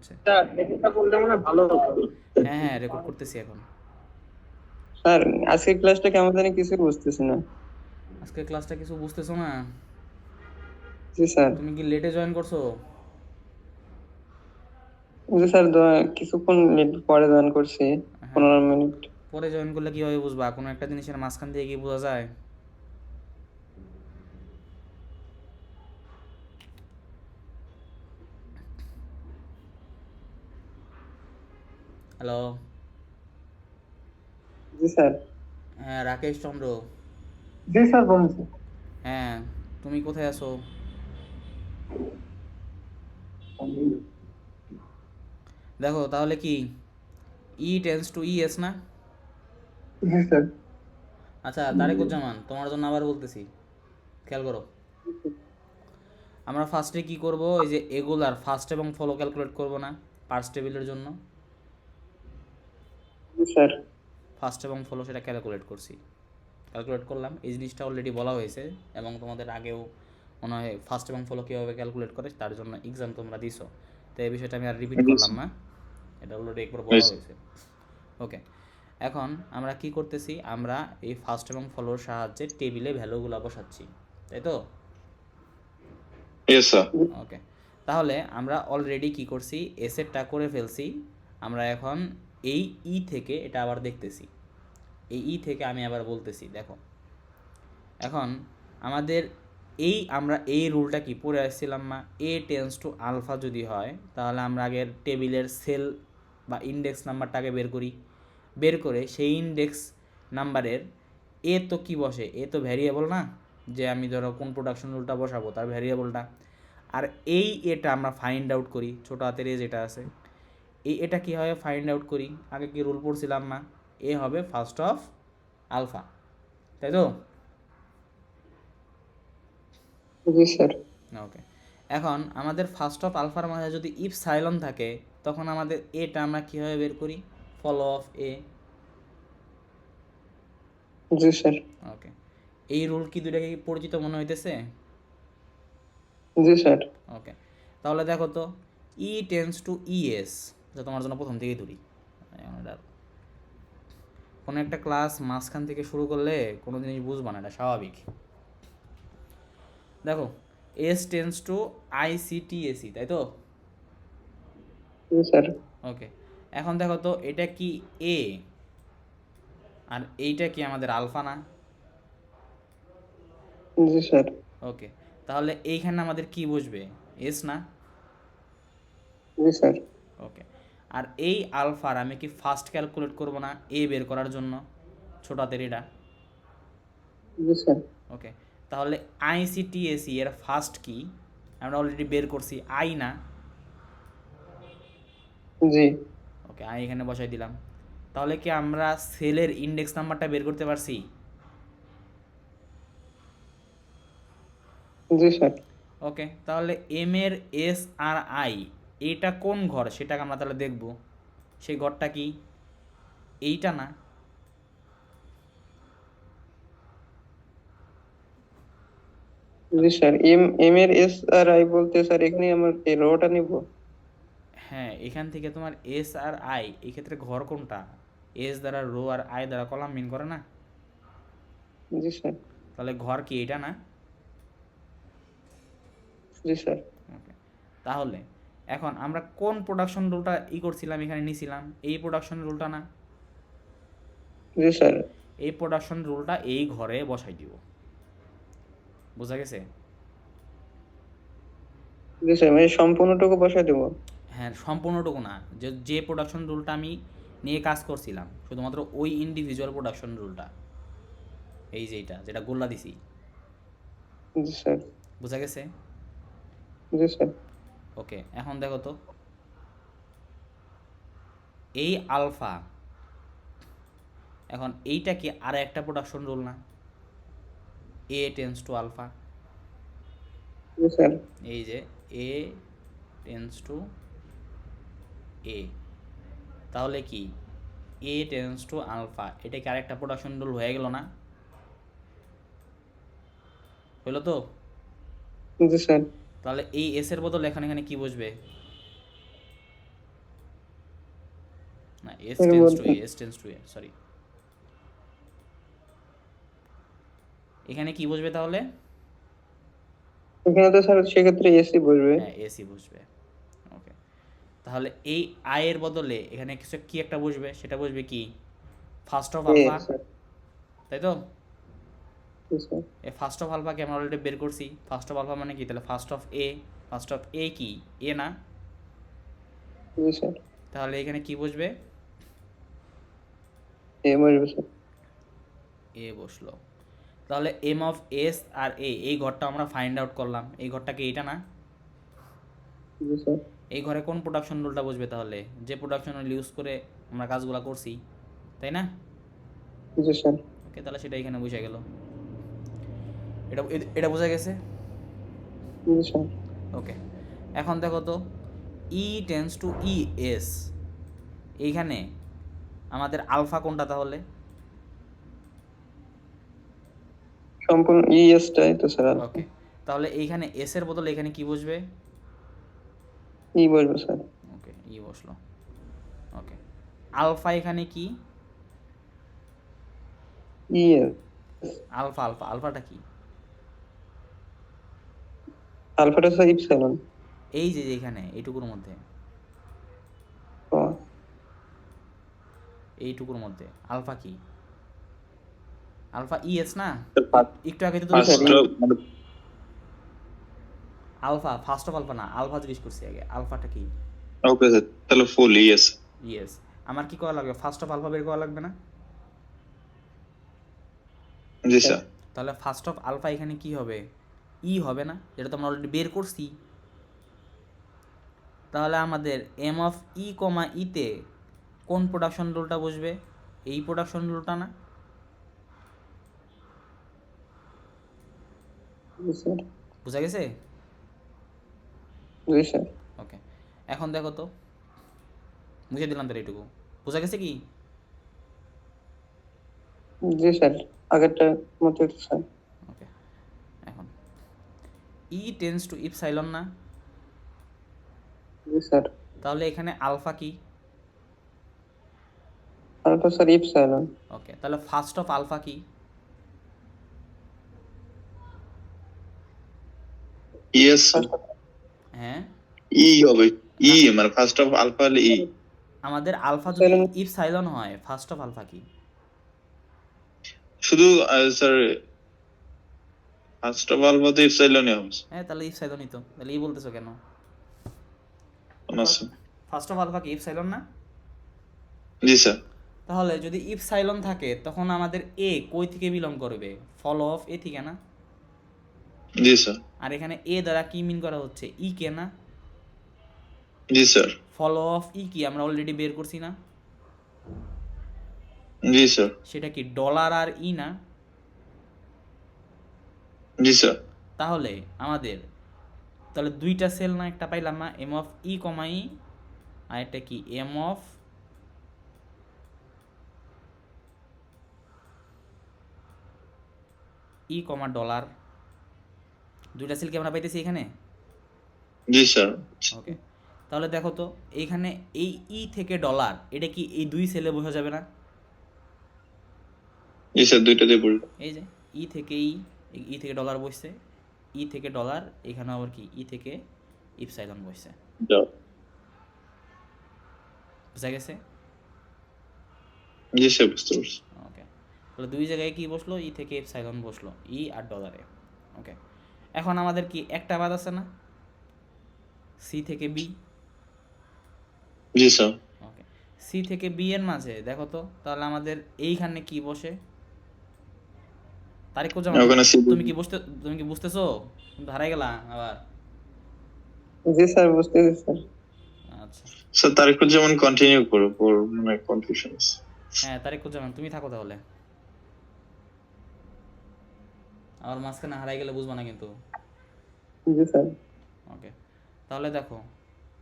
আচ্ছা। স্যার এটা বললে মনে হয় ভালো হতো। হ্যাঁ হ্যাঁ, রেকর্ড করতেছি এখন। স্যার আজকের ক্লাসটা কেমন জানি কিছু বুঝতেছি না। আজকে ক্লাসটা কিছু বুঝতেছো না? জি স্যার। তুমি কি লেটে জয়েন করছো? জি স্যার, কিছুক্ষণ লেট পরে জয়েন করছি। হ্যাঁ, 15 মিনিট। পরে জয়েন করলে কীভাবে বুঝবা? কোনো একটা জিনিসের মাঝখান দিয়ে কি বোঝা যায়? হ্যালো। জি স্যার। হ্যাঁ, রাকেশ চন্দ্র। জি স্যার বলছি। হ্যাঁ, তুমি কোথায় আছো? দেখো তাহলে কি ই টেন্স টু ই এস না? জি স্যার। আচ্ছা তারেকুজ্জামান, তোমার জন্য আবার বলতেছি, খেয়াল করো। আমরা ফার্স্টে কি করব, এই যে এগুলার ফার্স্ট এবং ফলো ক্যালকুলেট করব না পার্স টেবিলের জন্য? জি স্যার। ফার্স্ট এবং ফলো সেটা ক্যালকুলেট করছি, ক্যালকুলেট করলাম। এই জিনিসটা অলরেডি বলা হয়েছে এবং তোমাদের আগেও মনে হয় ফার্স্ট এবং ফলো কীভাবে ক্যালকুলেট করে তার জন্য এক্সাম তোমরা দিছো। তো এই বিষয়টা আমি আর রিপিট জি করলাম স্যার। না, এটা অলরেডি একবার জি বলা স্যার। হয়েছে। ওকে, এখন আমরা কি করতেছি, আমরা এই ফার্স্ট এবং ফলোর সাহায্যে টেবিলে ভ্যালুগুলো বসাচ্ছি, তাই তো? Yes sir. ওকে, তাহলে আমরা অলরেডি কি করছি, এসেটটা করে ফেলছি। আমরা এখন এই ই থেকে এটা আবার দেখতেছি, এই ই থেকে আমি আবার বলতেছি দেখো। এখন আমাদের আমরা এই রুলটা কি পড়ে আসছিলাম না, এ টেন্স টু আলফা যদি হয় তাহলে আমরা আগের টেবিলের সেল বা ইন্ডেক্স নাম্বারটাকে বের করি, বের করে সেই ইন্ডেক্স নাম্বারের এ তো কি বসে, এ তো ভ্যারিয়েবল না, যে আমি ধরো কোন প্রোডাকশন রুলটা বসাবো তার ভ্যারিয়েবলটা। আর এই এটা আমরা ফাইন্ড আউট করি, ছোটো হাতের এ যেটা আছে, এটা কীভাবে ফাইন্ড আউট করি, আগে কি রুল পড়ছিলাম না, এ হবে ফার্স্ট অফ আলফা, তাই তো? জি স্যার। ওকে, এখন আমাদের ফার্স্ট অফ আলফার মাঝে যদি ইফ সাইলন থাকে তখন আমাদের এটা আমরা কীভাবে বের করি, ফলো অফ এ। জি স্যার। ওকে, এই রুল কি দুটাকে পরিচিত মনে হইতেছে? জি স্যার। ওকে, তাহলে দেখো তো, ই টেন্স টু ই এস, যা তোমার জন্য প্রথম থেকেই ধরি। কোনো একটা ক্লাস মাঝখান থেকে শুরু করলে কোনো জিনিস বুঝবা না, এটা স্বাভাবিক। দেখো, S tends to I C T AC, তাই তো? জি স্যার। ওকে, এখন দেখো তো এটা কি এ, আর এইটা কি আমাদের আলফা না? জি স্যার। ওকে, তাহলে এইখানে আমাদের কি বসবে, এস না? জি স্যার। ওকে, আর এই আলফার আমি কি ফার্স্ট ক্যালকুলেট করব না এ বের করার জন্য, ছোট হাতের এটা? জি স্যার। ওকে, তাহলে আইসিটিএসি এর ফার্স্ট কি আমরা অলরেডি বের করছি, আই না? জি। ওকে, আই এখানে বসাই দিলাম। তাহলে কি আমরা সেলের ইন্ডেক্স নাম্বারটা বের করতে পারছি? জি স্যার। ওকে, তাহলে এম এর এস আর আই এইটা কোন ঘর সেটাকে আমরা তাহলে দেখব, সেই ঘরটা কি, এইটা না? জি স্যার। এম এম এর এস আর আই বলতে স্যার এখানে আমার এই রোটা নিব। হ্যাঁ, এখান থেকে তোমার এস আর আই এই ক্ষেত্রে ঘর কোনটা, এস দ্বারা রো আর আই দ্বারা কলাম মিন করে না? জি স্যার। তাহলে ঘর কি এটা না? জি স্যার। ওকে, তাহলে এখন আমরা কোন প্রোডাকশন রুলটা করছিলাম, এখানে নিয়েছিলাম এই প্রোডাকশন রুলটা না? জি স্যার। এই প্রোডাকশন রুলটা এই ঘরে বসাই দিব, বোঝা গেছে? জি স্যার, মানে সম্পূর্ণটুকু বসায় দেবো। হ্যাঁ, সম্পূর্ণটুকু না, যে যে প্রোডাকশন রুলটা আমি নিয়ে কাজ করছিলাম শুধুমাত্র ওই ইন্ডিভিজুয়াল প্রোডাকশন রুলটা, এই যে এইটা যেটা গোল্লা দিছি, জি স্যার। বোঝা গেছে? জি স্যার। ওকে, এখন দেখো তো, এই আলফা, এখন এইটা কি আর একটা প্রোডাকশন রুল না, এ টেন্স টু আলফা? জি স্যার। এই যে এ টেন্স টু এ, তাহলে কি এ টেন্স টু আলফা এটা কি আরেকটা প্রোডাকশন রুল হয়ে গেল না? হলো তো? জি স্যার। তাহলে এই এস এর বদল এখন এখানে কি বসবে, না, এস এর টেন্স টু মধ্যে A, S tends to A, sorry. এখানে কি বসবে তাহলে? এখানে তো স্যার সেক্ষেত্রে এসি বসবে। হ্যাঁ, এসি বসবে। ওকে, তাহলে এই আয়ের বদলে এখানে কিছু কি একটা বসবে, সেটা বসবে কি? First of A alpha, sir. তাই তো? জি স্যার। এই ফার্স্ট অফ আলফাকে আমরা অলরেডি বের করছি। ফার্স্ট অফ আলফা মানে কি? তাহলে first of A, first of A কি? এ না? জি স্যার। তাহলে এখানে কি বসবে? এ বসবে স্যার। এ বসলো। তাহলে এম অফ এস আর এ, এই ঘরটা আমরা ফাইন্ড আউট করলাম। এই ঘরটা কি এইটা না? জি স্যার। এই ঘরে কোন প্রোডাকশন রুলটা বসবে তাহলে? যে প্রোডাকশন রুল ইউজ করে আমরা কাজগুলো করছি, তাই না? জি স্যার। ওকে, তাহলে সেটা এখানে বুঝে গেল। এটা এটা বোঝা গেছে। জি স্যার। ওকে, এখন দেখো তো, ই টেন্স টু ই এস, এইখানে আমাদের আলফা কোনটা তাহলে? সম্পূর্ণ এসটাই তো স্যার আলফা। ওকে, তাহলে এইখানে এস এর বদলে এখানে কি বসবে? ই বসবে স্যার। ওকে, ই বসলো। ওকে, আলফা এখানে কি? E S. আলফা, আলফা, আলফাটা কি? আলফাটা স্যার ইপসাইলন। এই যে যে এখানে এইটুকুর মধ্যে, ও এইটুকুর মধ্যে আলফা কি? আলফা ই এস না? একটু আগে তো জি তুমি স্যার। বললা মানে আলফা, ফার্স্ট অফ আলফা না, আলফা জিজ্ঞেস করছি আগে, আলফাটা কি? ওকে স্যার, তাহলে ফুল ইয়েস। ইয়েস। আমার কি করা লাগবে? ফার্স্ট অফ আলফা বের করা লাগবে না? জি স্যার। তাহলে ফার্স্ট অফ আলফা এখানে কি হবে? ই হবে না? যেটা তো আমরা অলরেডি বের করছি। তাহলে আমাদের এম অফ ই কমা ইতে কোন প্রোডাকশন রুলটা বসবে? এই প্রোডাকশন রুলটা না? জি স্যার। বুঝা গেছে? জি স্যার। ওকে, এখন দেখো তো, বুঝে দিলাম তাহলে এইটুকু। বুঝা গেছে কি? জি স্যার। আগেরটা মতো তো স্যার। ওকে, এখন ই টেন্স টু ইপসাইলন না? জি স্যার। তাহলে এখানে আলফা কি? Alpha sir epsilon. ওকে, তাহলে ফার্স্ট অফ আলফা কি? ইয়েস হ্যাঁ ই হবে। ই না, মানে ফার্স্ট অফ আলফা হলে ই। আমাদের আলফা যদি ইপসাইলন হয়, ফার্স্ট অফ আলফা কি? শুধু স্যার ফার্স্ট অফ আলফা তো ইপসাইলনই হবে। হ্যাঁ, তাহলে ইপসাইলনই তো, তাহলে ই বলতেছো কেন? আচ্ছা। ফার্স্ট অফ আলফা কি ইপসাইলন না? জি স্যার। তাহলে যদি ইপসাইলন থাকে তখন আমাদের এ কই থেকে বিলং করবে? ফলো অফ এ থেকে না? জি স্যার। আর এখানে এ দ্বারা কি মিন করা হচ্ছে? ই কে না? জি স্যার। ফলো অফ ই কি আমরা অলরেডি বের করছি না? জি স্যার। সেটা কি ডলার আর ই না? জি স্যার। তাহলে আমাদের তাহলে দুইটা সেল না একটা পাইলাম না? এম অফ ই কমা ই, আর একটা কি M of E comma dollar. দুইটা সেল কি আমরা পাইতেছি এখানে? জি স্যার। ওকে, তাহলে দেখো তো, এইখানে এই ই থেকে ডলার, এটা কি এই দুই সেলে বোঝা যাবে না? জি স্যার, দুইটাতে বলবো। এই যে ই থেকে ই থেকে ডলার বসছে, ই থেকে ডলার, এখানে আবার কি ই থেকে ইপসাইলন বসছে। যাও। বুঝা গেছে? জি স্যার, বুঝতে পারছি। ওকে, তাহলে দুই জায়গায় কি বসলো? ই থেকে ইপসাইলন বসলো, ই আর ডলারে। ওকে, এখন আমাদের কি একটা বাদ আছে না? সি থেকে বি। জি স্যার। ওকে, সি থেকে বি এর মাঝে দেখো তো, তাহলে আমাদের এইখানে কি বসে? তারিখ কোজামান, ওখানে তুমি কি বুঝতেছো? তুমি তো হারাই গেলা আবার। জি স্যার, বুঝতেছি স্যার। আচ্ছা, স্যার তারিখ যেমন কন্টিনিউ করো, মানে কনফিউশন। হ্যাঁ তারিখ কোজামান, তুমি থাকো তাহলে। আবার মাঝখানে হারাই গেলে বুঝবা না কিন্তু। জি স্যার। ওকে, তাহলে দেখো,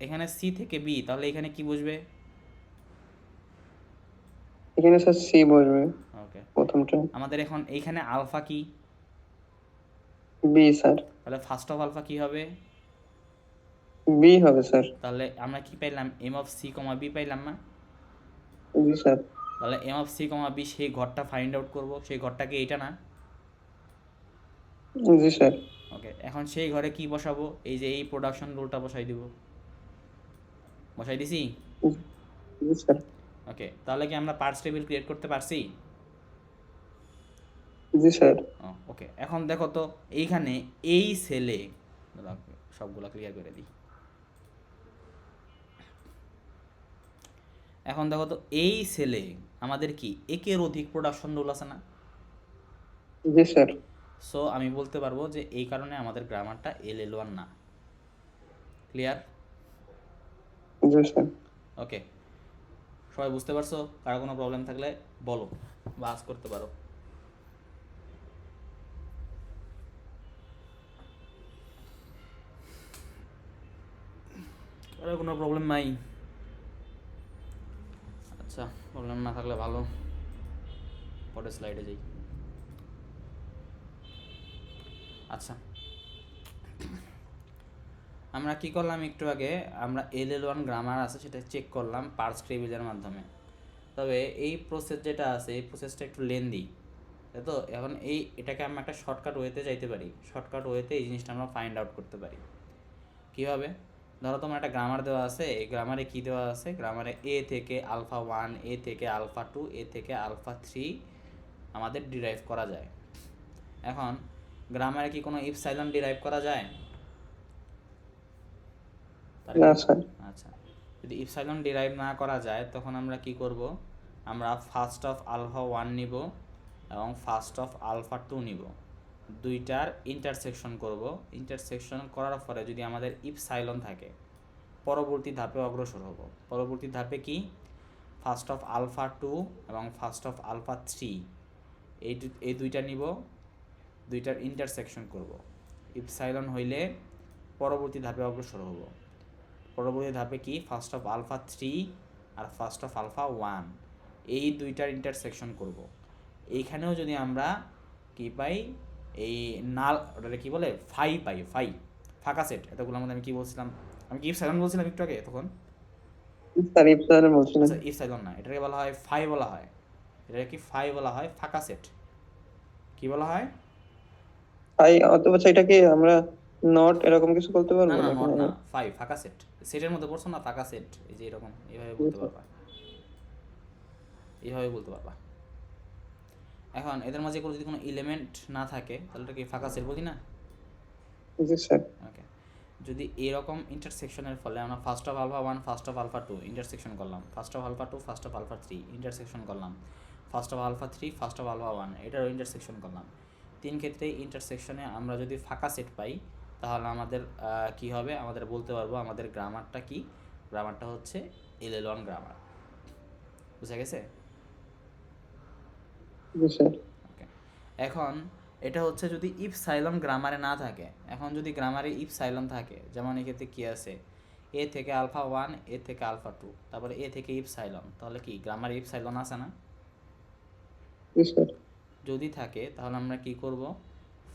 এখানে সি থেকে বি, তাহলে এখানে কি বসবে? এখানে স্যার সি বসবে ওকে, প্রথমটা। আমাদের এখন এইখানে আলফা কি? B sir. তাহলে ফার্স্ট অফ আলফা কি হবে? বি হবে স্যার। তাহলে আমরা কি পাইলাম? M of C comma B পাইলাম না? জি স্যার। তাহলে M of C comma B সেই ঘরটা ফাইন্ড আউট করব, সেই ঘরটা কি এইটা না? জি স্যার। ওকে, এখন সেই ঘরে কি বসাবো? এই যে এই প্রোডাকশন রুলটা বসাই দিব, বসাই দিছি। জি স্যার। ওকে, তাহলে কি আমরা পার্টস টেবিল ক্রিয়েট করতে পারছি? জি স্যার। ওকে, এখন দেখো তো এইখানে এই সেলে, সবগুলা ক্লিয়ার করে দিই। এখন দেখো তো এই সেলে আমাদের কি একের অধিক প্রোডাকশন রুল আছে না? জি স্যার। সো আমি বলতে পারবো যে এই কারণে আমাদের গ্রামারটা LL1 না। ক্লিয়ার? জি স্যার। ওকে, সবাই বুঝতে পারছো? কারো কোনো প্রবলেম থাকলে বলো বা আস করতে পারো। কারো কোনো প্রবলেম নাই? আচ্ছা, প্রবলেম না থাকলে ভালো, পরের স্লাইডে যাই। আচ্ছা, আমরা কি করলাম একটু আগে, আমরা LL1 গ্রামার আছে সেটা চেক করলাম পার্স টেবিলের মাধ্যমে। তবে এই প্রসেস যেটা আছে এই প্রসেসটা একটু লেন্দি, তাই তো? এখন এটাকে আমরা একটা শর্টকাট ওয়েতে যাইতে পারি, শর্টকাট ওয়েতে এই জিনিসটা আমরা ফাইন্ড আউট করতে পারি। কীভাবে? ধরো তোমার একটা গ্রামার দেওয়া আছে, এই গ্রামারে কী দেওয়া আছে? গ্রামারে এ থেকে α1, এ থেকে α2, এ থেকে α3 আমাদের ডিরাইভ করা যায়। এখন গ্রামারে কি কোনো ইপসাইলন ডিরাইভ করা যায়? না স্যার। আচ্ছা, যদি ইপসাইলন ডিরাইভ না করা যায় তখন আমরা কি করব? আমরা ফার্স্ট অফ α1 নিব এবং ফার্স্ট অফ α2 নিব, দুইটার ইন্টারসেকশন করব। ইন্টারসেকশন করার পরে যদি আমাদের ইপসাইলন থাকে, পরবর্তী ধাপে অগ্রসর হব। পরবর্তী ধাপে কি? ফার্স্ট অফ α2 এবং ফার্স্ট অফ α3 এই দুইটা নিব, দুইটার ইন্টারসেকশন করব। ইপসাইলন হইলে পরবর্তী ধাপে অগ্রসর হব। পরবর্তী ধাপে কি? ফার্স্ট অফ α3 আর ফার্স্ট অফ α1 এই দুইটার ইন্টারসেকশন করব। এইখানেও যদি আমরা কি পাই, এই নাল, ওটা কি বলে, ফাই পাই, ফাঁকা সেট। এতগুলো আমাদের আমি কি বলছিলাম? আমি কি ইপসাইলন বলছিলাম একটু আগে তখন? স্যার ইফতারে বলছিলেন। আচ্ছা, ইপসাইলন না, এটাকে বলা হয় ফাই বলা হয়। এটাকে কি ফাই বলা হয়? ফাঁকা সেট। কি বলা হয়? তাই অথবা এটাকে আমরা নট এরকম কিছু বলতে না পারবো না, নাকি? নট না, ফাই, ফাঁকা সেট। সেটের মধ্যে পড়ছো না, ফাঁকা সেট, এই যে এরকম এইভাবে বলতে পারবা, এইভাবে বলতে পারবা। এখন এদের মাঝে কোনো যদি কোনো এলিমেন্ট না থাকে তাহলে এটা কি ফাঁকা সেট বলি না? জি স্যার। ওকে, যদি এরকম ইন্টারসেকশনের ফলে আমরা first of α1, first of α2 intersection করলাম, first of α2, first of α3 intersection করলাম, ফার্স্ট অফ α3, ফার্স্ট অফ α1 এটারও ইন্টারসেকশন করলাম, তিন ক্ষেত্রে ইন্টারসেকশনে আমরা যদি ফাঁকা সেট পাই তাহলে আমাদের কি হবে? আমাদের বলতে পারবো আমাদের গ্রামারটা কি? গ্রামারটা হচ্ছে LL1 গ্রামার। বুঝা গেছে? জি স্যার। ওকে, এখন এটা হচ্ছে যদি ইফ সাইলন গ্রামারে না থাকে। এখন যদি গ্রামারে ইফ সাইলন থাকে, যেমন এক্ষেত্রে কী আছে, এ থেকে α1, এ থেকে α2, তারপরে এ থেকে ইফ সাইলন, তাহলে কি গ্রামারে ইফ সাইলন আছে না? জি স্যার। যদি থাকে তাহলে আমরা কি করব?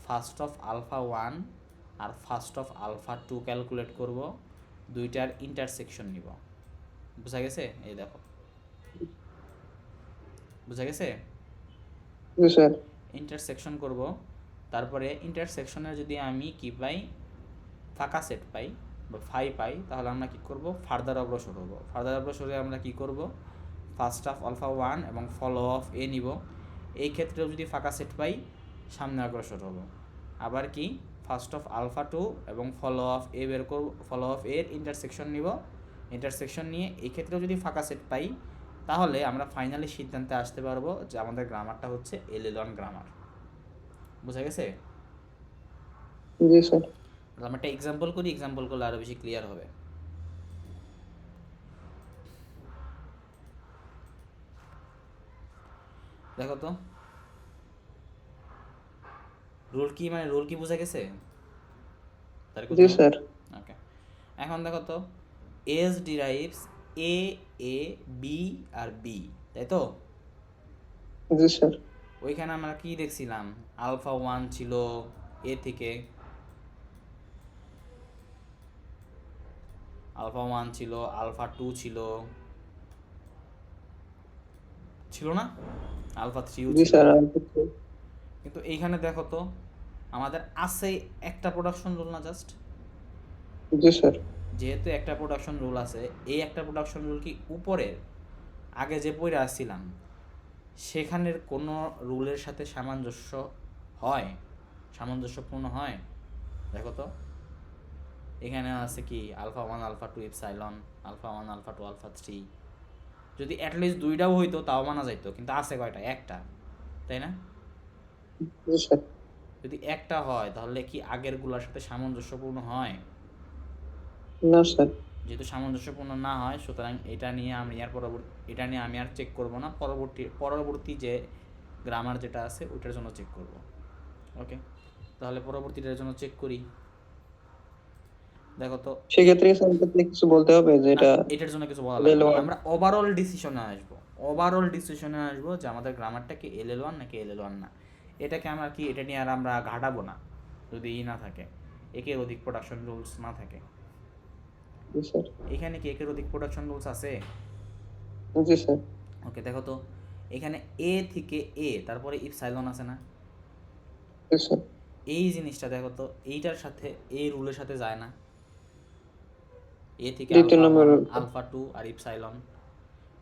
ফার্স্ট অফ α1 আর ফার্স্ট অফ α2 ক্যালকুলেট করব, দুইটার ইন্টারসেকশন নিব। বুঝা গেছে? এই দেখো, বুঝা গেছে? জি স্যার। ইন্টারসেকশন করব, তারপরে ইন্টারসেকশনের যদি আমি কি পাই? ফাঁকা সেট পাই বা ফাই পাই, তাহলে আমরা কি করব? ফার্দার অগ্রসর হব। ফার্দার অগ্রসরে আমরা কি করব? ফার্স্ট অফ α1 এবং ফলো অফ এ নিব। এই ক্ষেত্রেও যদি ফাঁকা সেট পাই সামনে অগ্রসর হব। আবার কি? ফার্স্ট অফ α2 এবং ফলো অফ এ বের করব, ফলো অফ এর ইন্টারসেকশন নিব। ইন্টারসেকশন নিয়ে এই ক্ষেত্রেও যদি ফাঁকা সেট পাই তাহলে আমরা ফাইনালি সিদ্ধান্তে আসতে পারবো যে আমাদের গ্রামারটা হচ্ছে LL1 গ্রামার। বুঝা গেছে? জি স্যার। আমরা একটা এক্সাম্পল করি, এক্সাম্পল করলে আরও বেশি ক্লিয়ার হবে। দেখো তো রুল কি, মানে রুল কি বুঝা গেছে? জি স্যার। ওকে, এখন দেখো তো S derives A, A, B R B, তাই তো? জি স্যার। ওইখানে আমরা কি দেখছিলাম? α1 ছিল এ থেকে, α1 ছিল, α2 ছিল, ছিল না, আলফা 3ও জি ছিল। স্যার কিন্তু এইখানে দেখো তো আমাদের আছে একটা প্রোডাকশন রুল না জাস্ট, জি স্যার যেহেতু একটা প্রোডাকশন রুল আছে, এই একটা প্রোডাকশন রুল কি উপরের আগে যে পড়ে আসছিলাম সেখানের কোনো রুলের সাথে সামঞ্জস্য হয়, সামঞ্জস্যপূর্ণ হয়? দেখো তো এখানে আছে কি alpha 1 alpha 2 epsilon, alpha 1 alpha 2 alpha 3, যদি অ্যাটলিস্ট দুইটাও হইতো তাও মানা যাইতো, কিন্তু আছে কয়টা? একটা, তাই না? জি স্যার যদি একটা হয় তাহলে কি আগের গুলার সাথে সামঞ্জস্যপূর্ণ হয়? না স্যার যেহেতু সামঞ্জস্যপূর্ণ না হয়, সুতরাং এটা নিয়ে আমি আর চেক করব না, পরবর্তী যে গ্রামার যেটা আছে ওইটার জন্য চেক করব। ওকে, তাহলে পরবর্তীটার জন্য চেক করি। দেখো তো সেক্ষেত্রে স্যার এটাতে কিছু বলতে হবে যে না, এটা এটার জন্য কিছু বলা লাগবে লেভেল না, ওয়ান আমরা ওভারঅল ডিসিশনে আসবো যে আমাদের গ্রামারটা কি LL1 নাকি LL1 না। এটাকে আমরা কি, এটা নিয়ে আর আমরা ঘাটাবো না যদি না থাকে, একের অধিক প্রোডাকশন রুলস না থাকে। জি স্যার এখানে কি একের অধিক প্রোডাকশন রুলস আছে? জি স্যার ওকে, দেখো তো এখানে এ থেকে এ তারপরে ইপসাইলন আছে না, জি স্যার এই জিনিসটা দেখো তো এইটার সাথে এই রুলের সাথে যায় না, এ থেকে দ্বিতীয় আলফা নম্বর 1 রুল আলফা 2 আর ইপসাইলন।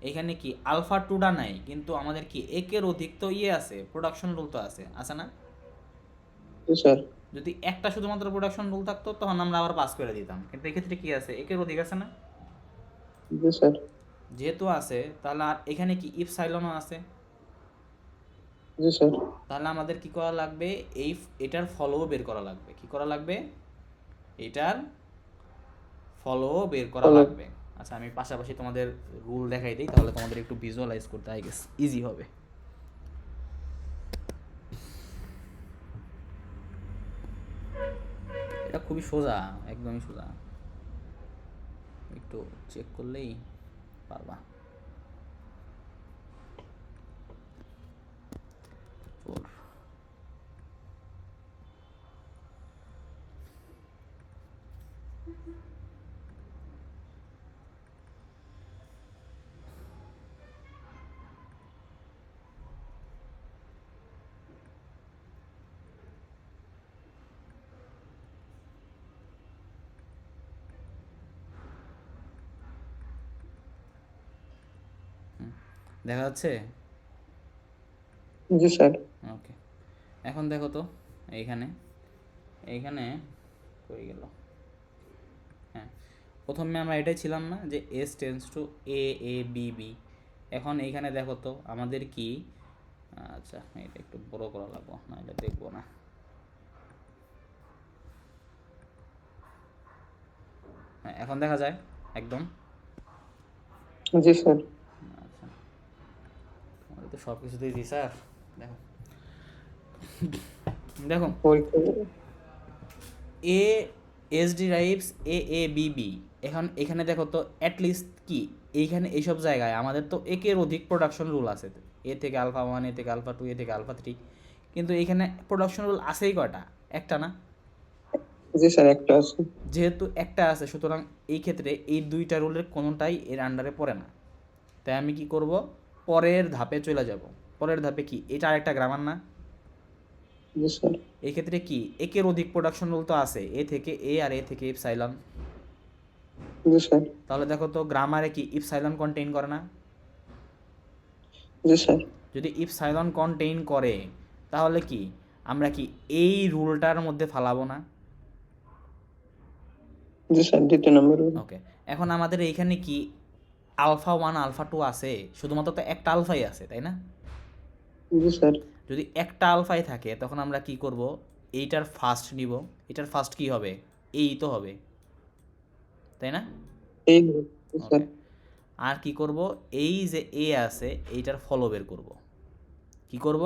এখানে কি আলফা 2টা নাই, কিন্তু আমাদের কি একের অধিক তো আছে, প্রোডাকশন রুল তো আছে না? জি স্যার যদি একটা শুধুমাত্র প্রোডাকশন রুল থাকতো তখন আমরা আবার পাস করে দিতাম, কিন্তু এক্ষেত্রে কি আছে, একের অধিক আছে না? জি স্যার যেহেতু আছে তাহলে আর এখানে কি ইপসাইলনও আছে, জি স্যার তাহলে আমাদের কি করা লাগবে, এটার ফলো বের করা লাগবে। কি করা লাগবে? এটার ফলো বের করা ফলো লাগবে। আচ্ছা, আমি পাশাপাশি তোমাদের রুল দেখাই দিই, তাহলে তোমাদের একটু ভিজুয়ালাইজ করতে আই গেস ইজি হবে। এটা খুবই সোজা, একদমই সোজা, একটু চেক করলেই পারবা। ফোর, দেখা যাচ্ছে? জি স্যার ওকে, এখন দেখো তো এইখানে এইখানে কই গেল, হ্যাঁ, প্রথমে আমরা এটাই ছিলাম না যে S tends to A A B B. এখন এইখানে দেখো তো আমাদের কি, আচ্ছা এটা একটু বড় করা লাগবো, না এটা দেখবো না। হ্যাঁ, এখন দেখা যায় একদম। জি স্যার আচ্ছা, আমাদের তো সব কিছুতেই জি স্যার। দেখো দেখো পরীক্ষা A S derives A A B B. এখন এখানে দেখো তো অ্যাটলিস্ট কি এইখানে এইসব জায়গায় আমাদের তো একের অধিক প্রোডাকশন রুল আছে, এ থেকে আলফা 1, এ থেকে আলফা 2, এ থেকে আলফা 3, কিন্তু এইখানে প্রোডাকশন রুল আছেই কয়টা? একটা না? জি স্যার একটা আছে যেহেতু একটা আছে, সুতরাং এই ক্ষেত্রে এই দুইটা রুলের কোনোটাই এর আন্ডারে পড়ে না। তাই আমি কি করব, পরের ধাপে চলে যাব। পরের ধাপে কি, এটা আরেকটা গ্রামার না? জি স্যার এই ক্ষেত্রে কি একের অধিক প্রোডাকশন রুল তো আছে, এ থেকে এ আর এ থেকে ইপসাইলন। জি স্যার তাহলে দেখো তো গ্রামারে কি ইপসাইলন কন্টেইন করে না? জি স্যার যদি ইপসাইলন কন্টেইন করে তাহলে কি আমরা কি এই রুলটার মধ্যে ফালাবো না? জি স্যার দ্বিতীয় নম্বর রুল ওকে, এখন আমাদের এইখানে কি আলফা 1 আলফা 2 আছে, শুধুমাত্র তো একটা আলফাই আছে, তাই না? জি স্যার যদি একটা আলফাই থাকে তখন আমরা কি করব, এইটার ফার্স্ট নিব। এটার ফার্স্ট কি হবে? এই তো হবে, তাই না? এই জি স্যার ওকে, আর কি করব, এই যে এ আছে এইটার ফলো বের করব। কি করব?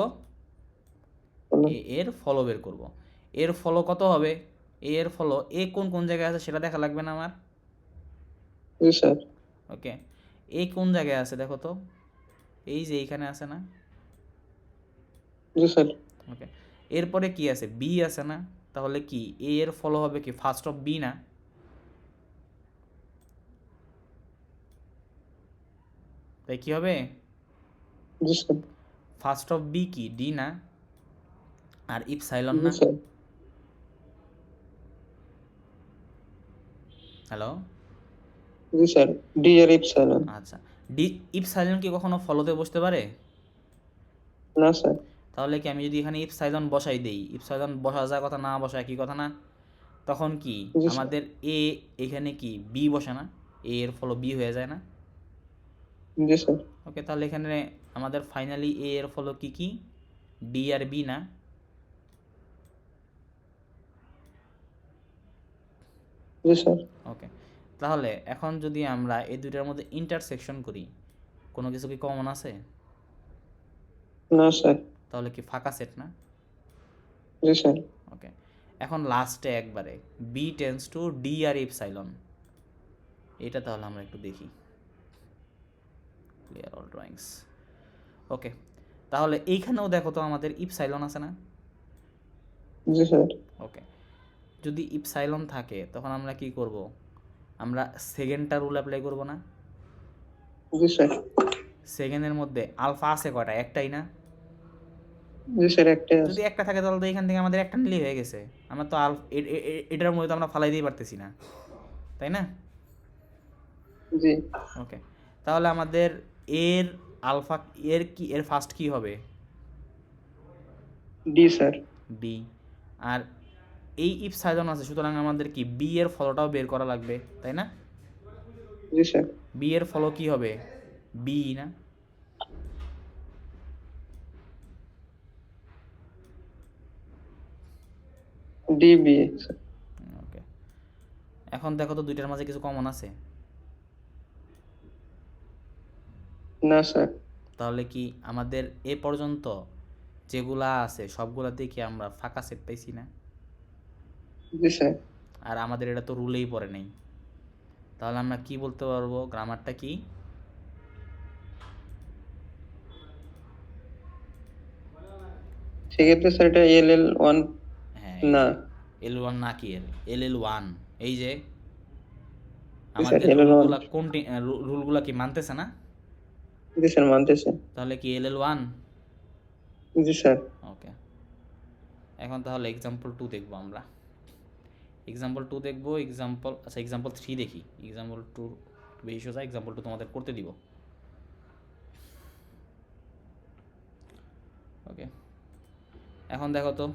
ফলো এর ফলো বের করব। এর ফলো কত হবে? এর ফলো এ কোন কোন জায়গায় আছে সেটা দেখা লাগবে না আমার? জি স্যার ওকে, এ কোন জায়গায় আছে দেখো তো, এই যে এইখানে আছে না? জি স্যার ওকে, এরপরে কি আছে? বি আছে না? তাহলে কি এ এর ফলো হবে কি ফার্স্ট অফ বি না? তাই কি হবে? জি স্যার। ফার্স্ট অফ বি কি ডি না, আর ইপসাইলন জি না। স্যার। হ্যালো, জি স্যার, ডি আর ইপসাইলন। আচ্ছা, ডি ইপসাইলন কি কখনো ফলোতে বসতে পারে? না স্যার। তাহলে কি আমি যদি এখানে ইপসাইলন বসাই দেই, ইপসাইলন বসা যায় কথা না বসা একই কথা না? তখন কি জি স্যার। আমাদের এ এখানে কি বি বসে না, এ এর ফলো বি হয়ে যায় না? জি স্যার। ওকে, তাহলে এখানে আমাদের ফাইনালি এ এর ফলো কি কি, ডি আর বি না? জি স্যার। ওকে, তাহলে এখন যদি আমরা এই দুইটার মধ্যে ইন্টারসেকশন করি, কোনো কিছু কি কমন আছে? না স্যার। তাহলে কি ফাঁকা সেট না? জি স্যার। ওকে, এখন লাস্টে একবারে বি টেন্স টু ডি আর ইপসাইলন, এটা তাহলে আমরা একটু দেখি। Clear all drawings. ওকে, তাহলে এইখানেও দেখো তো আমাদের ইপসাইলন আছে না? জি স্যার। ওকে, যদি ইপসাইলন থাকে তখন আমরা কি করব, আমরা সেকেন্ডটা রুল অ্যাপ্লাই করব না? জি স্যার। সেকেন্ডের মধ্যে আলফা আছে কয়টা, একটাই না? জি স্যার, একটাই যদি আছে। একটা থাকে তাহলে তো এখান থেকে আমাদের একটা নিলেই হয়ে গেছে। আমরা তো এটার মধ্যে তো আমরা ফালাই দিতে পারতেছি না, তাই না? জি। ওকে, তাহলে আমাদের এর আলফা, এর কি, এর ফার্স্ট কি হবে? D sir. বি। আর এই ইপসাইলন আছে, সুতরাং আমাদের কি বি এর ফলোটাও বের করা লাগবে, তাই না? জি স্যার। বি এর ফলো কি হবে, বি না? D B sir. ওকে, এখন দেখো তো দুইটার মাঝে কিছু কমন আছে? না স্যার। তাহলে কি আমাদের এ পর্যন্ত যেগুলা আছে সবগুলাতেই কি আমরা ফাঁকা সেট পাইছি না? জি স্যার। আর আমাদের এটা তো রুলেই পড়ে নেই, তাহলে আমরা কি বলতে পারবো, গ্রামারটা কি? সেক্ষেত্রে স্যার এটা LL1 হ্যাঁ, এই না। যে L1 না, কি LL1, এই যে জি স্যার, আমাদের LL1। রুলগুলা কি মানতেছে না? জি স্যার, মানতেছে। তাহলে কি LL1? জি স্যার। ওকে, এখন তাহলে এক্সাম্পল 2 দেখবো আমরা। এক্সাম্পল 2 দেখবো, আচ্ছা এক্সাম্পল 3 দেখি। এক্সাম্পল 2 বেশি সোজা, এক্সাম্পল 2 তোমাদের করতে দিব। ওকে, এখন দেখো তো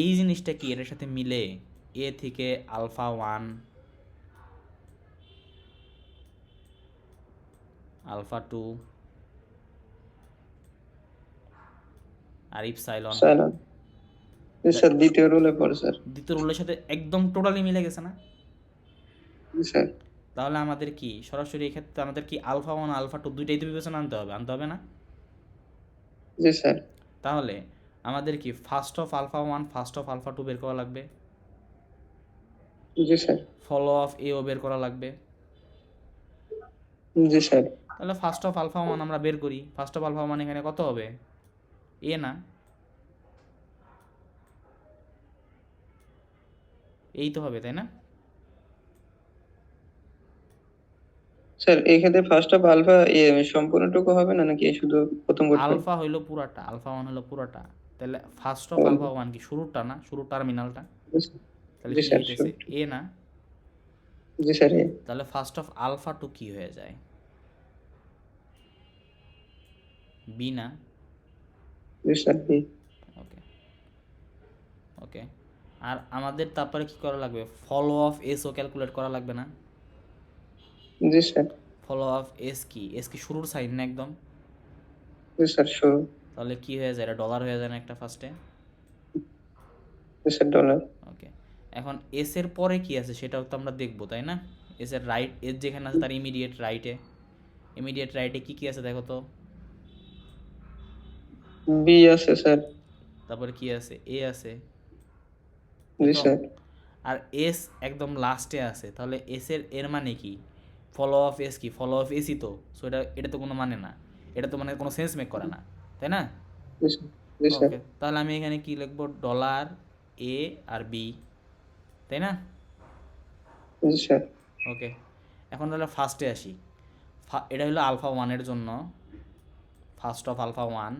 এই জিনিসটা কি এর সাথে মিলে, এ থেকে আলফা 1, আলফা 2 আর ইপসাইলন, সাইলন। জি স্যার, দ্বিতীয় রুলে পড়ে স্যার। দ্বিতীয় রুলের সাথে একদম টোটালি মিলে গেছে না? জি স্যার। তাহলে আমাদের কি সরাসরি এক্ষেত্রে আমাদের কি আলফা 1 আলফা 2 দুইটাই তো বিবেচনা আনতে হবে না? জি স্যার। তাহলে আমাদের কি first of alpha 1 first of alpha 2 বের করা লাগবে, জি স্যার। ফলো অফ এও বের করা লাগবে। জি স্যার। তাহলে ফার্স্ট অফ আলফা 1 আমরা বের করি। ফার্স্ট অফ আলফা 1 এখানে কত হবে, এ না? এই তো হবে, তাই না? স্যার, এই ক্ষেত্রে ফার্স্ট অফ আলফা সম্পূর্ণটুকু হবে না, নাকি শুধু প্রথম কোডটা? আলফা হইলো পুরাটা, আলফা 1 হলো পুরাটা। তাহলে ফার্স্ট অফ আলফা 1 কি শুরুরটা না, শুরুর টার্মিনালটা? তাহলে জি কি স্যার। হইতেছে, এ না? জি স্যার। তাহলে ফার্স্ট অফ আলফা 2 কি হয়ে যায়, বি না? জি স্যার, বি। ওকে, ওকে, আর আমাদের তারপরে কি করা লাগবে, ফলো অফ এসও ক্যালকুলেট করা লাগবে না? জি স্যার। ফলো অফ এস কি শুরুর সাইন না একদম? জি স্যার, শুরু। তাহলে কি হয়ে যায়, এটা ডলার হয়ে যায় না একটা ফার্স্টে? জি স্যার, ডলার। ওকে, এখন এস এর পরে কি আছে সেটাও তো আমরা দেখবো, তাই না? এস এর রাইট, এস যেখানে আছে তার ইমিডিয়েট রাইটে কি কি আছে দেখো তো। বি আছে স্যার। তারপরে কি আছে, এ আছে, জি তো স্যার। আর এস একদম লাস্টে আছে। তাহলে এর মানে কি, ফলো অফ এস কি, ফলো অফ এসই তো। সো এটা তো কোনো মানে না, এটা তো মানে কোনো সেন্স মেক করে না, তাই না? জি স্যার। জি স্যার। ওকে, তাহলে আমি এখানে কি লিখবো, ডলার এ আর বি, তাই না? জি স্যার। ওকে, এখন তাহলে ফার্স্টে আসি। এটা হলো আলফা 1 এর জন্য, ফার্স্ট অফ আলফা 1,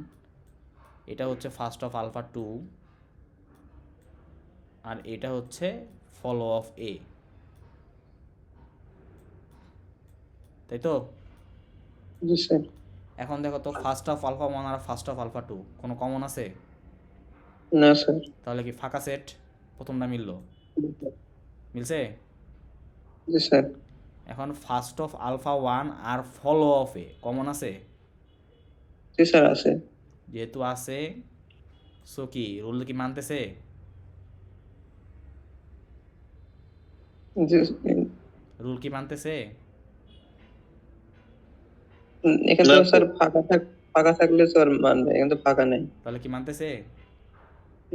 এটা হচ্ছে ফার্স্ট অফ আলফা 2, আর এটা হচ্ছে ফলো অফ এ, তাই তো? জি স্যার। এখন দেখো তো ফার্স্ট অফ আলফা 1 আর ফার্স্ট অফ আলফা 2 কোনো কমন আছে? না স্যার। তাহলে কি ফাঁকা সেট? প্রথমটা মিললো, মিলছে? জি স্যার। এখন ফার্স্ট অফ আলফা 1 আর ফলো অফ এ কমন আছে? জি স্যার আছে। যেহেতু আছে, সো কি রুল কি মানতেছে? জি। রুল কি মানতেছে? এখানে না তো তো। স্যার ফাঁকা থাকলে স্যার মানবে, এখানে তো ফাঁকা নেই। তাহলে কি মানতেছে?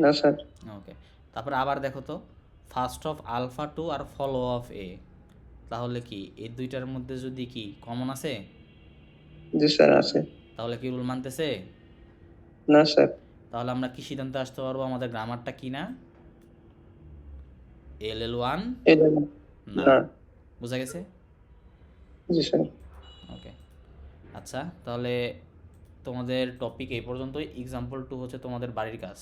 না স্যার। ওকে, তারপরে আবার দেখো তো ফার্স্ট অফ আলফা 2 আর ফলো অফ এ, তাহলে কি এই দুইটার মধ্যে যদি কি কমন আছে? জি স্যার আছে। তাহলে কি রুল মানতেছে? না স্যার। তাহলে আমরা কি সিদ্ধান্তে আসতে পারবো আমাদের গ্রামারটা কি না? LL1 এটা না। না। বোঝা গেছে? জি স্যার। ওকে, আচ্ছা তাহলে তোমাদের টপিক এই পর্যন্তই। এক্সাম্পল 2 হচ্ছে তোমাদের বাড়ির কাজ,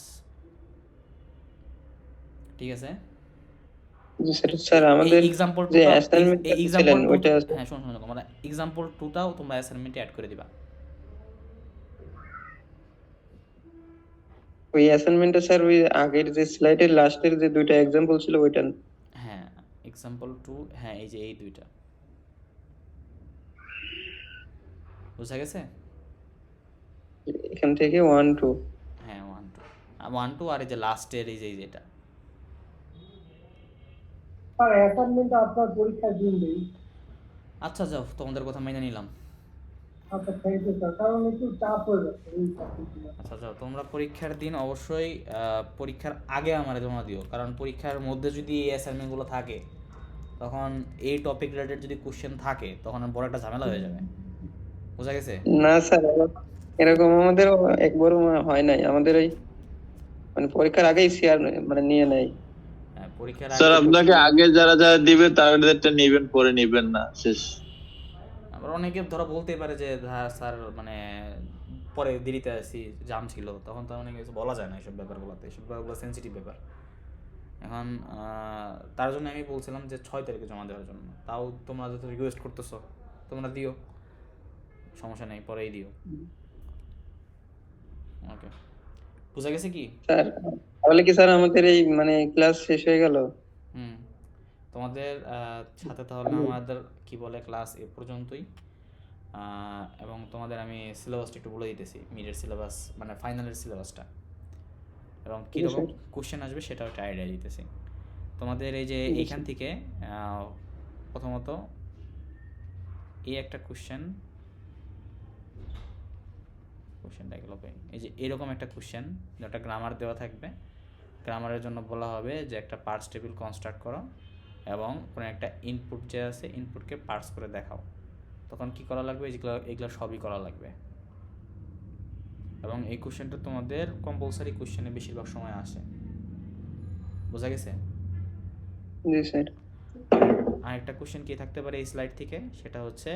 ঠিক আছে? জি স্যার। স্যার এই আমাদের এক্সাম্পল যে 2টা, অ্যাসাইনমেন্টটা এই দিছিলেন এক্সাম্পল 2, ওইটা আছে। হ্যাঁ শোনো শোনো, তোমরা এক্সাম্পল 2টাও তোমরা অ্যাসাইনমেন্টে অ্যাড করে দিবা। ওই অ্যাসাইনমেন্টে স্যার ওই আগের যে স্লাইডের লাস্টের যে দুইটা এক্সাম্পল ছিল ওইটা হ্যাঁ, এক্সাম্পল 2, হ্যাঁ এই যে এই দুইটা, বোঝা গেছে? এখান থেকে 1 2। হ্যাঁ 1 2 আর এই যে লাস্টের এই যে যেটা। স্যার অ্যাসাইনমেন্ট আপনার পরীক্ষার দিন নেই। আচ্ছা যাও, তোমাদের কথা মেনে নিলাম। আচ্ছা থ্যাংক ইউ স্যার, কারণ একটু চাপ হয়ে যাচ্ছে এই সাবজেক্টগুলো। আচ্ছা যাও, তোমরা পরীক্ষার দিন অবশ্যই পরীক্ষার আগে আমার জমা দিও, কারণ পরীক্ষার মধ্যে যদি এই অ্যাসাইনমেন্টগুলো থাকে তখন এই টপিক রিলেটেড যদি কোশ্চেন থাকে তখন বড় একটা ঝামেলা হয়ে যাবে। বোঝা গেছে? না স্যার, এরকম আমাদের একবারও হয় নাই। আমাদের ওই মানে পরীক্ষার আগেই শেয়ার মানে নিয়ে নেয়। হ্যাঁ, পরীক্ষার স্যার আগে আপনাকে আগে যারা যারা দিবে তাদেরটা নিবেন, পরে নিবেন না, শেষ। আবার অনেকে ধরো বলতে পারে যে স্যার মানে পরে দেরিতে আসি, জাম ছিল, তখন তো অনেক কিছু বলা যায় না এইসব ব্যাপারগুলোতে, এইসব ব্যাপারগুলো সেন্সিটিভ ব্যাপার। এখন তার জন্য আমি বলছিলাম যে 6 তারিখে জমা দেওয়ার জন্য। তাও তোমরা যত রিকোয়েস্ট করতেছো তোমরা দিও, সমস্যা নেই, পরেই দিও। ওকে, বুঝা গেছে কি? স্যার তাহলে কি স্যার আমাদের এই মানে ক্লাস শেষ হয়ে গেল? হুম, তোমাদের সাথে তাহলে আমাদের কি বলে ক্লাস এ পর্যন্তই। এবং তোমাদের আমি সিলেবাসটা একটু বলে দিতেছি, মিডের সিলেবাস মানে ফাইনালের সিলেবাসটা, এবং কীরকম কোশ্চেন আসবে সেটাও একটা আইডিয়া দিতেছি তোমাদের। এই যে এইখান থেকে প্রথমত এই একটা কোশ্চেনটা গেল, এই যে এরকম একটা কোশ্চেন, যেটা গ্রামার দেওয়া থাকবে। গ্রামারের জন্য বলা হবে যে একটা পার্টস টেবিল কনস্ট্রাক্ট করো এবং কোনো একটা ইনপুট যে আছে ইনপুটকে পার্টস করে দেখাও। তখন কি করা লাগবে? এগুলো সবই করা লাগবে। এবং এই কোশ্চেনটা তোমাদের কম্পালসারি কোশ্চেনে বেশিরভাগ সময় আসে। বোঝা গেছে? জি স্যার। আরেকটা কোশ্চেন কি থাকতে পারে এই স্লাইড থেকে, সেটা হচ্ছে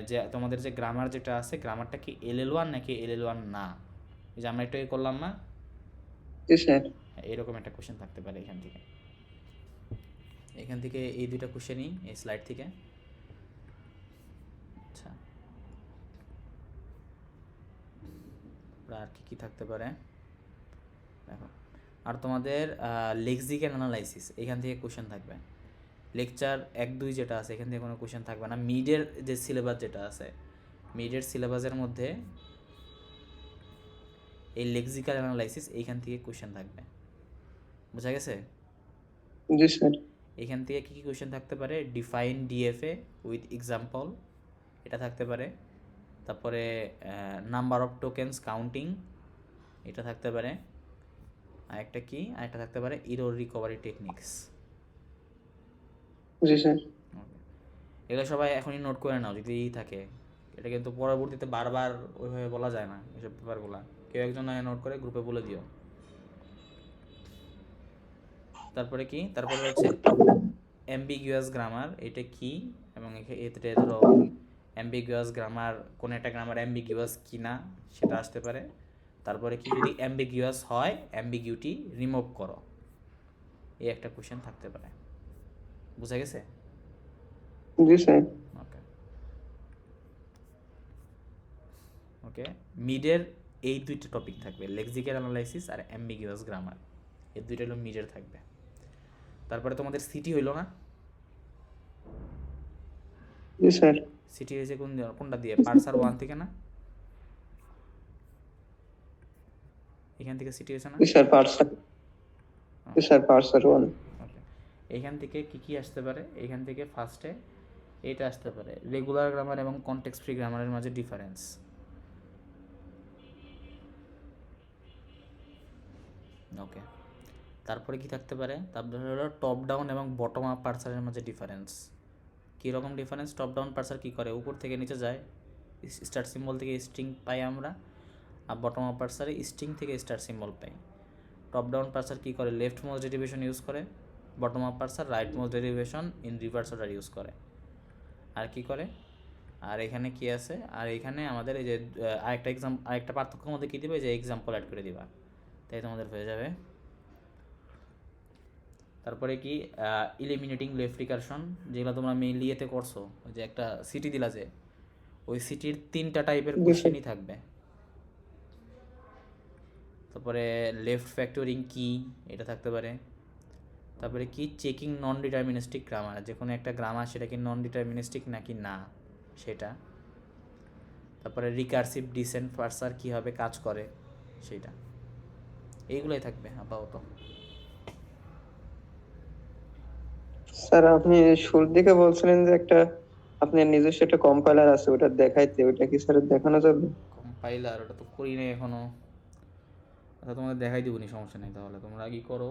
যে তোমাদের যে গ্রামার যেটা আছে, গ্রামারটা কি LL1 নাকি LL1 না? এই যে আমরা একটু করলাম না, জি স্যার। এরকম একটা কোশ্চেন থাকতে পারে এখান থেকে এই দুইটা কোশ্চেনই এই স্লাইড থেকে। আচ্ছা, আর কি থাকতে পারে দেখো। আর তোমাদের লেক্সিক্যাল অ্যানালাইসিস এখান থেকে কোশ্চেন থাকবে। লেকচার 1 2 যেটা আছে এখান থেকে কোনো কোশ্চেন থাকবে না। মিডের যে সিলেবাস যেটা আছে, মিডের সিলেবাসের মধ্যে এই লেক্সিক্যাল অ্যানালাইসিস এইখান থেকে কোশ্চেন থাকবে। বোঝা গেছে? জি স্যার। এখান থেকে কী কী কোশ্চেন থাকতে পারে? ডিফাইন ডিএফএ উইথ এক্সাম্পল, এটা থাকতে পারে। তারপরে নাম্বার অফ টোকেনস কাউন্টিং, এটা থাকতে পারে। আরেকটা থাকতে পারে এরর রিকভারি টেকনিক্স। জি স্যার। এগুলো সবাই এখনই নোট করে নাও যদি থাকে। এটা কিন্তু পরবর্তীতে বারবার ওইভাবে বলা যায় না এসব ব্যাপারগুলো, কেউ একজন নোট করে গ্রুপে বলে দিও। তারপরে হচ্ছে অ্যাম্বিগুয়াস গ্রামার, এটা কি, এবং এতে ধরো অ্যাম্বিগুয়াস গ্রামার, কোন একটা গ্রামার অ্যাম্বিগুয়াস কি না সেটা আসতে পারে। তারপরে কি যদি অ্যাম্বিগুয়াস হয় অ্যাম্বিগিউটি রিমুভ করো, এই একটা কোশ্চেন থাকতে পারে। বুঝা গেছে? জি স্যার। ওকে ওকে, মিডের এই দুইটা টপিক থাকবে, লেক্সিক্যাল অ্যানালাইসিস আর অ্যাম্বিগুয়াস গ্রামার, এই দুইটা হলো মিডের থাকবে। তারপরে তোমাদের সিটি হইলো না? জি স্যার। সিটি হয়েছে কোনটা দিয়ে? পার্সার 1 থেকে না? এখান থেকে সিটি হয়েছে না? জি স্যার পার্সার। জি স্যার পার্সার 1। ওকে, এইখান থেকে কি কি আসতে পারে? এইখান থেকে ফার্স্টে এইটা আসতে পারে, রেগুলার গ্রামার এবং কনটেক্সট ফ্রি গ্রামারের মাঝে ডিফারেন্স। ওকে, তারপরে কি থাকতে পারে? তারপরে হলো টপ ডাউন এবং বটম আপ পার্সারের মাঝে ডিফারেন্স। কীরকম ডিফারেন্স? টপ ডাউন পার্সার কী করে? উপর থেকে নিচে যায়, স্টার সিম্বল থেকে স্ট্রিং পাই আমরা, আর বটম আপ পার্সারে স্ট্রিং থেকে স্টার সিম্বল পাই। টপ ডাউন পার্সার কী করে? লেফট মোস্ট ডেরিভেশন ইউজ করে, bottom up parser rightmost derivation in reverse order use করে। আর কি করে? আর এখানে কি আছে? আর এখানে আমাদের এই যে আরেকটা পার্থক্যের মধ্যে কী দিবে, যে এক্সাম্পল অ্যাড করে দিবা, তাই তোমাদের হয়ে যাবে। তারপরে কি ইলিমিনেটিং লেফট রিকারশন, যেগুলো তোমরা মেইনলি এতে করছো, ওই যে একটা সিটি দিলা, যে ওই সিটির 3টা টাইপের কোশ্চেনই থাকবে। তারপরে লেফট ফ্যাক্টরিং কি, এটা থাকতে পারে। তারপরে কি চেকিং নন ডিটারমিনিস্টিক গ্রামার, যে কোনো একটা গ্রামার সেটা কি নন ডিটারমিনিস্টিক নাকি না সেটা। তারপরে রিকার্সিভ ডিসেন্ট পার্সার কীভাবে কাজ করে সেইটা। এইগুলোই থাকবে আপাতত। স্যার আপনি শুরুর দিকে বলছিলেন যে একটা আপনার নিজস্ব একটা কম্পাইলার আছে, ওটা দেখাইতে, ওটা কি স্যার দেখানো যাবে? কম্পাইলার ওটা তো করি নাই এখনো, আচ্ছা তোমাদের দেখাই দিবনি, সমস্যা নেই। তাহলে তোমরা কি করো,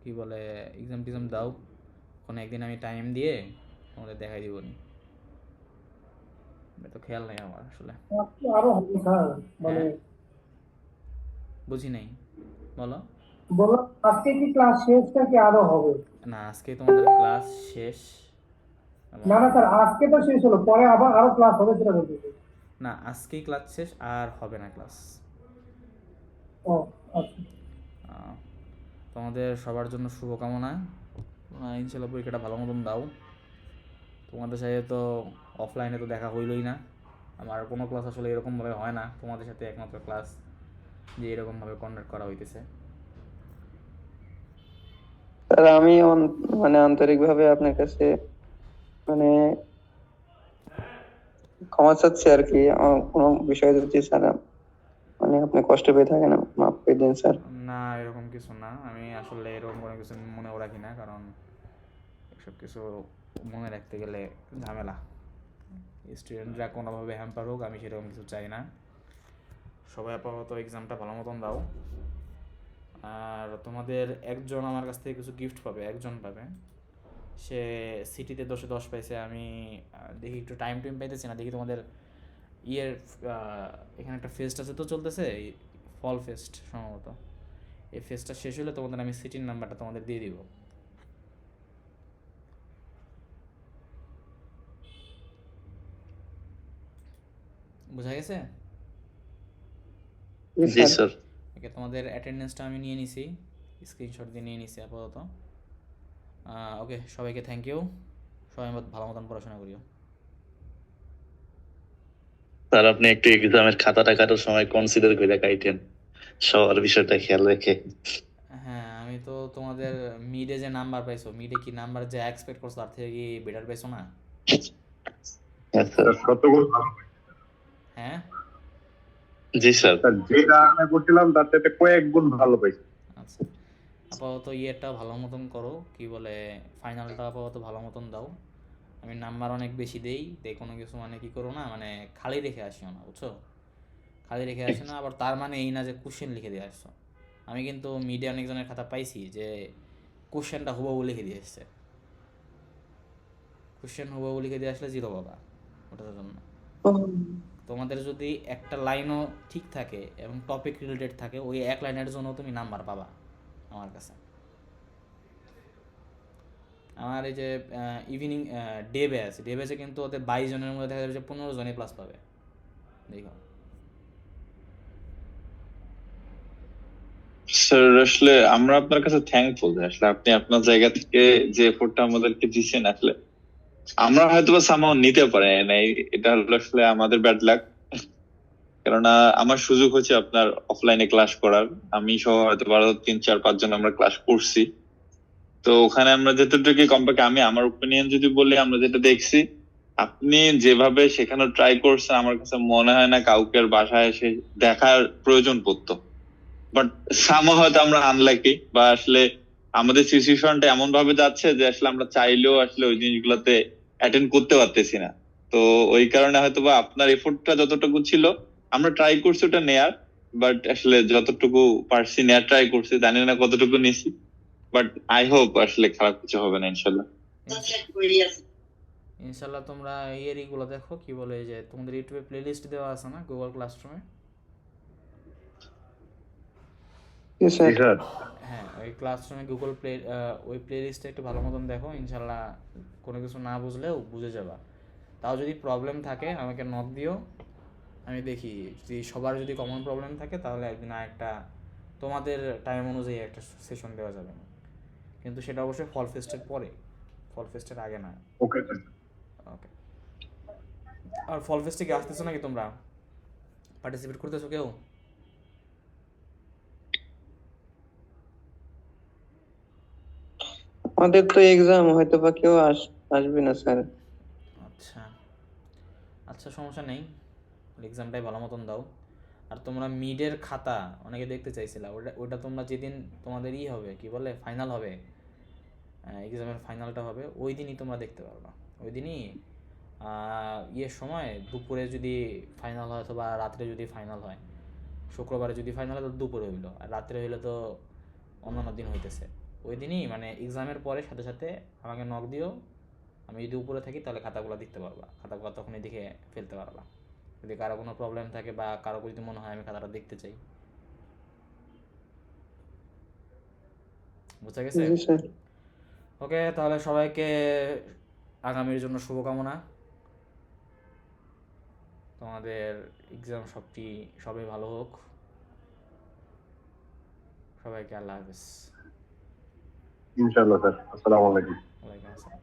কি বলে, এক্সাম টেক্সাম দাও, কোনো একদিন আমি টাইম দিয়ে তোমাদের দেখাই দিবনি, তো খেয়াল নেই আমার আসলে। আরো হবে স্যার, মানে হ্যাঁ বুঝি নাই, বলো। বললাম আজকে কি ক্লাস শেষ নাকি আরো হবে? না আজকে তোমাদের ক্লাস শেষ, এবং না না স্যার, আজকে তো শেষ হলো, পরে আবার আরো ক্লাস হবে সেটা বলতেছি। না আজকেই ক্লাস শেষ, আর হবে না ক্লাস। ও আচ্ছা। তোমাদের সবার জন্য শুভকামনা, ইনশাল্লাহ পরীক্ষাটা ভালো মতন দাও। তোমাদের সাথে তো অফলাইনে তো দেখা হইলই না, আমার কোনো ক্লাস আসলে এরকমভাবে হয় না, তোমাদের সাথে একমাত্র ক্লাস যে এরকমভাবে কন্ডাক্ট করা হইতেছে। স্যার আমি মানে আন্তরিকভাবে আপনার কাছে মানে ক্ষমা চাচ্ছি আর কি, আমার কোনো বিষয় যদি স্যার মানে আপনি কষ্ট পেয়ে থাকেন, মাফ করে দিন স্যার। না এরকম কিছু না, আমি আসলে এরকম কোনো কিছু মনেও রাখি না, কারণ এসব কিছু মনে রাখতে গেলে ঝামেলা, স্টুডেন্টরা কোনোভাবে হ্যাম্পার হোক আমি সেরকম কিছু চাই না। সবাই আপাতত এক্সামটা ভালো মতন দাও, আর তোমাদের একজন আমার কাছ থেকে কিছু গিফট পাবে, একজন পাবে, সে সিটিতে 10-এ 10 পাইছে। আমি দেখি একটু টাইম পাইতেছি না, দেখি তোমাদের ইয়ের এখানে একটা ফেস্ট আছে তো চলতেছে, ফল ফেস্ট সম্ভবত, এই ফেস্টটা শেষ হলে তোমাদের আমি সিটির নাম্বারটা তোমাদের দিয়ে দিব। বোঝা গেছে? জি স্যার। ওকে, তোমাদের অ্যাটেন্ডেন্সটা আমি নিয়ে নিছি, স্ক্রিনশট দিয়ে নিয়ে নিছি আপাতত। ওকে, সবাইকে থ্যাংক ইউ, সবাই ভালো মতন পড়াশোনা করিও। স্যার আপনি একটু এক্সামের খাতাটা কাটার সময় কনসিডার করে কাইটেন, সবার বিষয়টা খেয়াল রেখে। হ্যাঁ আমি তো তোমাদের মিডে যে নাম্বার পাইছো, মিডে কি নাম্বার যে এক্সপেক্ট করছো তার থেকে কি বেটার পাইছো না? হ্যাঁ স্যার। কতগুলো ভালো হ্যাঁ জি স্যার। স্যার, যেটা আমি করছিলাম তার থেকে কয়েক গুণ ভালো পাইছি। আচ্ছা, আপাতত ইয়েটা ভালো মতন করো, কি বলে ফাইনালটা আপাতত ভালো মতন দাও। আমি নাম্বার অনেক বেশি দেই, কোনো কিছু মানে কি করো না, মানে খালি রেখে আসিও না, বুঝছো? খালি রেখে আসো না, আবার তার মানে এই না যে কোশ্চেন লিখে দিয়ে আসছো। আমি কিন্তু মিডিয়া অনেকজনের খাতা পাইছি যে কোশ্চেনটা হুবহু লিখে দিয়ে আসছে, কোশ্চেন হুবহু লিখে দিয়ে আসলে 0 পাবা ওটার জন্য। তোমাদের যদি একটা লাইনও ঠিক থাকে এবং টপিক রিলেটেড থাকে, ওই এক লাইনের জন্য তুমি নাম্বার পাবা আমার কাছে। আমার এই যে ইভিনিং ডে ব্যাচে কিন্তু ওদের 22 জনের মধ্যে দেখা যাবে যে 15 জনই প্লাস পাবে। দেখো স্যার আসলে আমরা আপনার কাছে থ্যাঙ্কফুল আসলে আপনি আপনার জায়গা থেকে যে এফোর্টটা আমাদেরকে দিচ্ছেন আসলে আমরা হয়তো বা সামাও নিতে পারি নাই, এটা হলো আসলে আমাদের ব্যাড লাক। কেননা আমার সুযোগ হচ্ছে আপনার অফলাইনে ক্লাস করার, আমি সহ হয়তো 3-4-5 জন আমরা ক্লাস করছি। তো ওখানে আমরা যতটুকু কমপক্ষে আমি আমার ওপিনিয়ন যদি বলি, আমরা যেটা দেখছি আপনি যেভাবে শেখানো ট্রাই করছেন আমার কাছে মনে হয় না কাউকে আর বাসায় এসে দেখার প্রয়োজন পড়তো। বাট সামা হয়তো আমরা আনলাকি, বা আসলে আমাদের সিচুয়েশনটা এমন ভাবে যাচ্ছে যে আসলে আমরা চাইলেও আসলে ওই জিনিসগুলোতে অ্যাটেন্ড করতে পারতেছি না। তো ওই কারণে হয়তো বা আপনার এফোর্টটা যতটুকু ছিল আমরা ট্রাই করছি ওটা নেয়ার, বাট আসলে যতটুকু পারছি নেয়ার ট্রাই করছি, জানি না কতটুকু নিছি। বাট আই হোপ আসলে খারাপ কিছু হবে না ইনশাল্লাহ। ইনশাল্লাহ তোমরা ইয়েরিগুলো দেখো, কি বলে যে তোমাদের ইউটিউবে প্লেলিস্ট দেওয়া আছে না গুগল ক্লাসরুমে? জি জি স্যার। স্যার। হ্যাঁ, ওই ক্লাসরুমে গুগল ওই প্লেলিস্টে একটু ভালো মতন দেখো, ইনশাল্লাহ কোনো কিছু না বুঝলেও বুঝে যাবা। তাও যদি প্রবলেম থাকে আমাকে নক দিও, আমি দেখি যদি সবার যদি কমন প্রবলেম থাকে তাহলে একদিন একটা তোমাদের টাইম অনুযায়ী একটা সেশন দেওয়া যাবে, কিন্তু সেটা অবশ্যই ফল ফেস্টের পরে, ফল ফেস্টের আগে না। Okay sir. ওকে। আর ফল ফেস্টে কি আসতেছো নাকি তোমরা? পার্টিসিপেট করতেছো কেউ? আমাদের তো এক্সাম, হয়তো বা কেউ আসবে না স্যার। আচ্ছা আচ্ছা, সমস্যা নেই, এক্সামটাই ভালো মতন দাও। আর তোমরা মিডের খাতা অনেকে দেখতে চাইছিলা, ওটা ওটা তোমরা যেদিন তোমাদের হবে কি বলে ফাইনাল হবে, এক্সামের ফাইনালটা হবে ওই দিনই তোমরা দেখতে পারবা। ওই দিনই ইয়ের সময় দুপুরে যদি ফাইনাল হয় অথবা রাত্রে যদি ফাইনাল হয়, শুক্রবারে যদি ফাইনাল হয় তো দুপুরে হইলো, আর রাত্রে হইলে তো অন্যান্য দিন হইতেছে। ওই দিনই মানে এক্সামের পরে সাথে সাথে আমাকে নক দিও, আমি যদি উপরে থাকি তাহলে খাতাগুলো দেখতে পারবা, খাতাগুলো তখনই দেখে ফেলতে পারবা। যদি কারো কোনো প্রবলেম থাকে বা কারো যদি মনে হয় আমি খাতাটা দেখতে চাই। বুঝা গেছে? জি স্যার। ওকে, তাহলে সবাইকে আগামীর জন্য শুভকামনা। তোমাদের এক্সাম সবই ভালো হোক। সবাইকে আল্লাহ হাফেজ। ইনশাআল্লাহ স্যার। আসসালামু আলাইকুম। ওয়ালাইকুম আসসালাম।